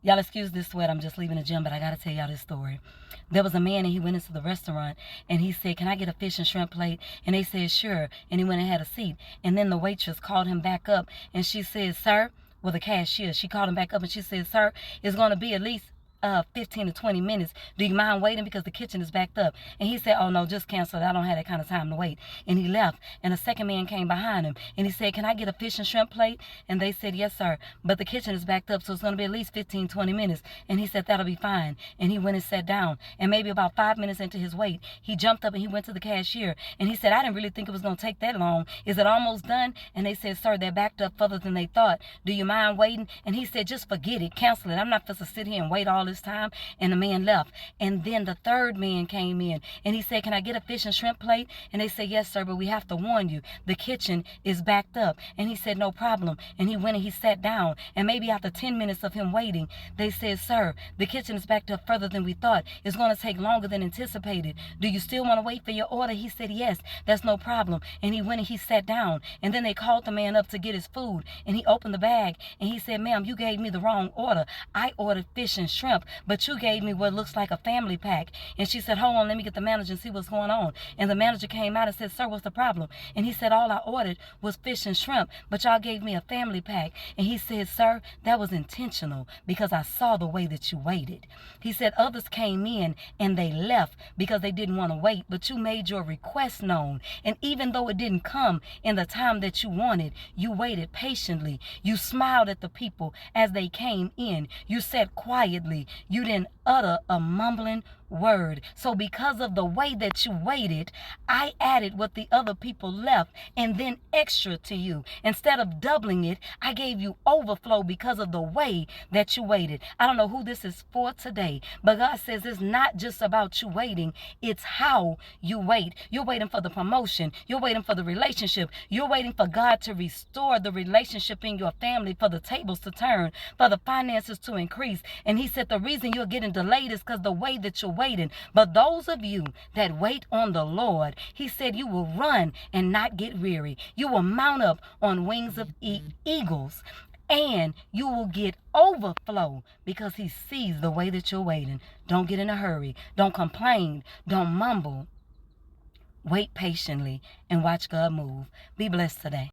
Y'all excuse this sweat. I'm just leaving the gym, but I got to tell y'all this story. There was a man and he went into the restaurant and he said, "Can I get a fish and shrimp plate?" And they said, "Sure." And he went and had a seat. And then the waitress called him back up and she said, "Sir," well, the cashier, she called him back up and she said, "Sir, it's going to be at least 15 to 20 minutes. Do you mind waiting because the kitchen is backed up?" And he said, "Oh no, just cancel it. I don't have that kind of time to wait." And he left. And a second man came behind him and he said, "Can I get a fish and shrimp plate?" And they said, "Yes, sir. But the kitchen is backed up, so it's going to be at least 15, 20 minutes. And he said, "That'll be fine." And he went and sat down. And maybe about 5 minutes into his wait, he jumped up and he went to the cashier. And he said, "I didn't really think it was going to take that long. Is it almost done?" And they said, "Sir, they're backed up further than they thought. Do you mind waiting?" And he said, "Just forget it. Cancel it. I'm not supposed to sit here and wait all this time." And the man left. And then the third man came in and he said, "Can I get a fish and shrimp plate?" And they said, "Yes, sir, but we have to warn you, the kitchen is backed up." And he said, "No problem." And he went and he sat down. And maybe after 10 minutes of him waiting, they said, "Sir, the kitchen is backed up further than we thought. It's going to take longer than anticipated. Do you still want to wait for your order?" He said, "Yes, that's no problem." And he went and he sat down. And then they called the man up to get his food. And he opened the bag and he said, "Ma'am, you gave me the wrong order. I ordered fish and shrimp, but you gave me what looks like a family pack." And she said, "Hold on, let me get the manager and see what's going on." And the manager came out and said, "Sir, what's the problem?" And he said, "All I ordered was fish and shrimp, but y'all gave me a family pack." And he said, "Sir, that was intentional because I saw the way that you waited." He said, "Others came in and they left because they didn't want to wait, but you made your request known. And even though it didn't come in the time that you wanted, you waited patiently. You smiled at the people as they came in. You sat quietly. You didn't utter a mumbling word. So because of the way that you waited, I added what the other people left and then extra to you. Instead of doubling it, I gave you overflow because of the way that you waited." I don't know who this is for today, but God says it's not just about you waiting, it's how you wait. You're waiting for the promotion. You're waiting for the relationship. You're waiting for God to restore the relationship in your family, for the tables to turn, for the finances to increase. And he said the reason you're getting delayed is because the way that you're waiting. But those of you that wait on the Lord, he said you will run and not get weary. You will mount up on wings of eagles. And you will get overflow because he sees the way that you're waiting. Don't get in a hurry. Don't complain. Don't mumble. Wait patiently and watch God move. Be blessed today.